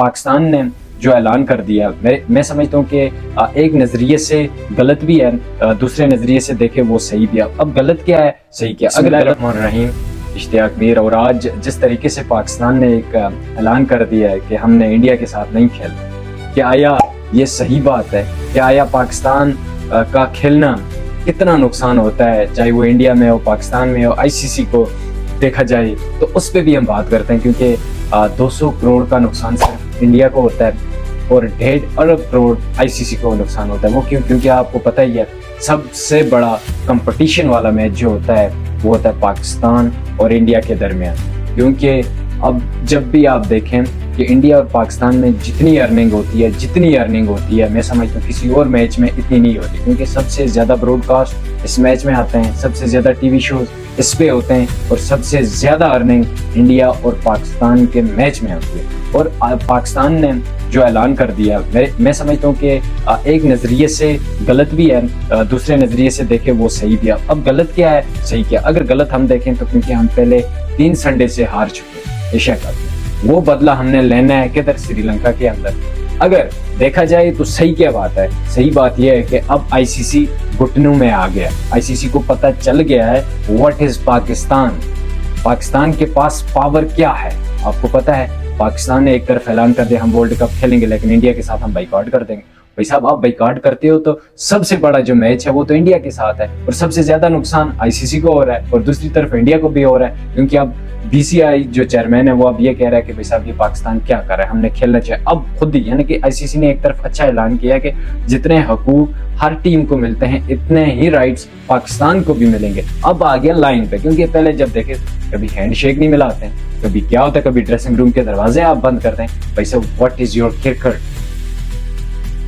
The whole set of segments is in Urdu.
پاکستان نے جو اعلان کر دیا میں سمجھتا ہوں کہ ایک نظریے سے غلط بھی ہے, دوسرے نظریے سے دیکھے وہ صحیح بھی ہے. اب غلط کیا ہے صحیح کیا؟ اگر الرحمن الرحیم اشتیاق میر, اور آج جس طریقے سے پاکستان نے ایک اعلان کر دیا ہے کہ ہم نے انڈیا کے ساتھ نہیں کھیلنا, کہ آیا یہ صحیح بات ہے؟ کہ آیا پاکستان کا کھیلنا کتنا نقصان ہوتا ہے, چاہے وہ انڈیا میں ہو پاکستان میں ہو؟ آئی سی سی کو دیکھا جائے تو اس پہ بھی ہم بات کرتے ہیں, کیونکہ 200 کروڑ کا نقصان صرف انڈیا کو ہوتا ہے اور 1.5 ارب کروڑ آئی سی سی کو نقصان ہوتا ہے. وہ کیوں؟ کیونکہ آپ کو پتہ ہی ہے سب سے بڑا کمپٹیشن والا میچ جو ہوتا ہے وہ ہوتا ہے پاکستان اور انڈیا کے درمیان. کیونکہ اب جب بھی آپ دیکھیں کہ انڈیا اور پاکستان میں جتنی ارننگ ہوتی ہے میں سمجھتا ہوں کسی اور میچ میں اتنی نہیں ہوتی, کیونکہ سب سے زیادہ براڈ کاسٹ اس میچ میں آتے ہیں, سب سے زیادہ ٹی وی شوز اس پہ ہوتے ہیں, اور سب سے زیادہ ارننگ انڈیا اور پاکستان کے میچ میں ہوتی ہے. اور پاکستان نے جو اعلان کر دیا میں سمجھتا ہوں کہ ایک نظریے سے غلط بھی ہے, دوسرے نظریے سے دیکھے وہ صحیح بھی ہے. اب غلط کیا ہے صحیح کیا؟ اگر غلط ہم دیکھیں تو کیونکہ ہم پہلے 3 سنڈے سے ہار چکے ہیں ایشیا کپ, وہ بدلہ ہم نے لینا ہے کدھر؟ سری لنکا کے اندر. اگر دیکھا جائے تو صحیح کیا بات ہے؟ صحیح بات یہ ہے کہ اب آئی سی سی گھٹنوں میں آ گیا. آئی سی سی کو پتہ چل گیا ہے واٹ از پاکستان کے پاس پاور کیا ہے. آپ کو پتہ ہے پاکستان نے ایک طرف اعلان کر دیا ہم ورلڈ کپ کھیلیں گے لیکن انڈیا کے ساتھ ہم بائیکاٹ کر دیں گے. بھائی صاحب آپ بائیکاٹ کرتے ہو تو سب سے بڑا جو میچ ہے وہ تو انڈیا کے ساتھ ہے, اور سب سے زیادہ نقصان آئی سی سی کو ہو رہا ہے اور دوسری طرف انڈیا کو بھی ہو رہا ہے, کیونکہ اب بی سی آئی جو چیئرمین ہے وہ اب یہ کہہ رہا ہے کہ بھائی صاحب یہ پاکستان کیا کر رہا ہے, ہم نے کھیلنا چاہیے. اب خود ہی یعنی کہ آئی سی سی نے ایک طرف اچھا اعلان کیا کہ جتنے حقوق ہر ٹیم کو ملتے ہیں اتنے ہی رائٹس پاکستان کو بھی ملیں گے. اب آ گیا لائن پہ, کیونکہ پہلے جب دیکھے کبھی ہینڈ شیک نہیں ملاتے ہیں, کبھی کیا ہوتا ہے, کبھی ڈریسنگ روم کے دروازے آپ بند کرتے ہیں. بھائی صاحب what is your cricket,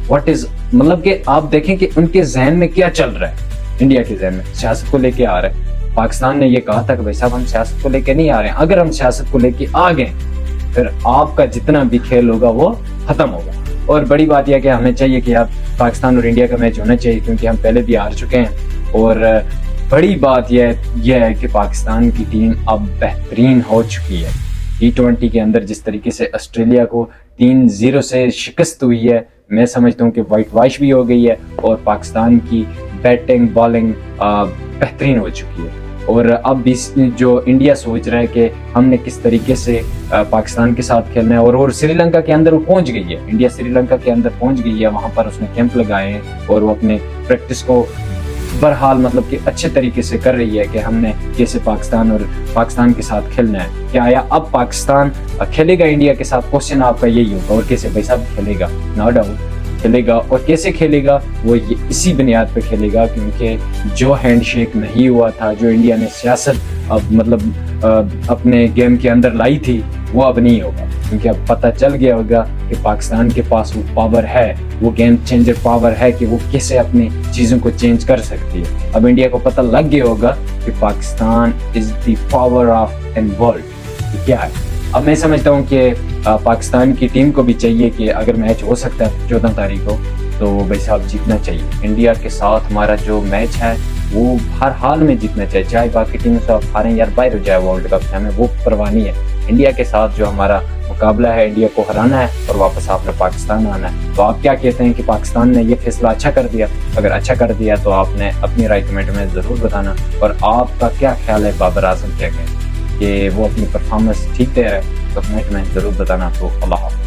what is مطلب کہ آپ دیکھیں کہ ان کے ذہن میں کیا چل رہا ہے. انڈیا کے ذہن میں سیاست کو لے کے آ رہا ہے. پاکستان نے یہ کہا تھا کہ بھائی صاحب ہم سیاست کو لے کے نہیں آ رہے ہیں, اگر ہم سیاست کو لے کے آ گئے پھر آپ کا جتنا بھی کھیل ہوگا وہ ختم ہوگا. اور بڑی بات یہ کہ ہمیں چاہیے کہ اب پاکستان اور انڈیا کا میچ ہونا چاہیے, کیونکہ ہم پہلے بھی ہار چکے ہیں. اور بڑی بات یہ ہے کہ پاکستان کی ٹیم اب بہترین ہو چکی ہے. T20 کے اندر جس طریقے سے آسٹریلیا کو 3-0 سے شکست ہوئی ہے, میں سمجھتا ہوں کہ وائٹ واش بھی ہو گئی ہے, اور پاکستان کی بیٹنگ بالنگ بہترین ہو چکی ہے. اور اب بھی جو انڈیا سوچ رہا ہے کہ ہم نے کس طریقے سے پاکستان کے ساتھ کھیلنا ہے, اور سری لنکا کے اندر وہ پہنچ گئی ہے. انڈیا سری لنکا کے اندر پہنچ گئی ہے, وہاں پر اس نے کیمپ لگائے ہیں اور وہ اپنے پریکٹس کو بہرحال مطلب کہ اچھے طریقے سے کر رہی ہے کہ ہم نے کیسے پاکستان کے ساتھ کھیلنا ہے. کیا آیا اب پاکستان کھیلے گا انڈیا کے ساتھ؟ کوشچن آپ کا یہی ہوگا. اور کیسے بھائی صاحب کھیلے گا؟ نو ڈاؤٹ کھیلے گا. اور کیسے کھیلے گا؟ وہ اسی بنیاد پہ کھیلے گا کیونکہ جو ہینڈ شیک نہیں ہوا تھا, جو انڈیا نے سیاست مطلب اپنے گیم کے اندر لائی تھی, وہ اب نہیں ہوگا. کیونکہ اب پتہ چل گیا ہوگا کہ پاکستان کے پاس وہ پاور ہے, وہ گیم چینجر پاور ہے کہ وہ کیسے اپنی چیزوں کو چینج کر سکتی ہے. اب انڈیا کو پتہ لگ گیا ہوگا کہ Pakistan is the power of in world کیا ہے. اب میں سمجھتا ہوں کہ پاکستان کی ٹیم کو بھی چاہیے کہ اگر میچ ہو سکتا ہے 14 تاریخ کو تو بھائی صاحب جیتنا چاہیے. انڈیا کے ساتھ ہمارا جو میچ ہے وہ ہر حال میں جیتنا چاہیے, چاہے باقی ٹیموں سے آپ ہاریں یا باہر ہو جائے ورلڈ کپ سے, ہمیں وہ پرواہ نہیں ہے. انڈیا کے ساتھ جو ہمارا مقابلہ ہے انڈیا کو ہرانا ہے اور واپس آپ نے پاکستان آنا ہے. تو آپ کیا کہتے ہیں کہ پاکستان نے یہ فیصلہ اچھا کر دیا؟ اگر اچھا کر دیا تو آپ نے اپنی رائے کمنٹ میں ضرور بتانا. اور آپ کا کیا خیال ہے بابر اعظم کیا کہیں کہ وہ اپنی پرفارمنس ٹھیک دے رہا ہے؟ تو کمنٹ میں ضرور بتانا. تو اللہ حافظ.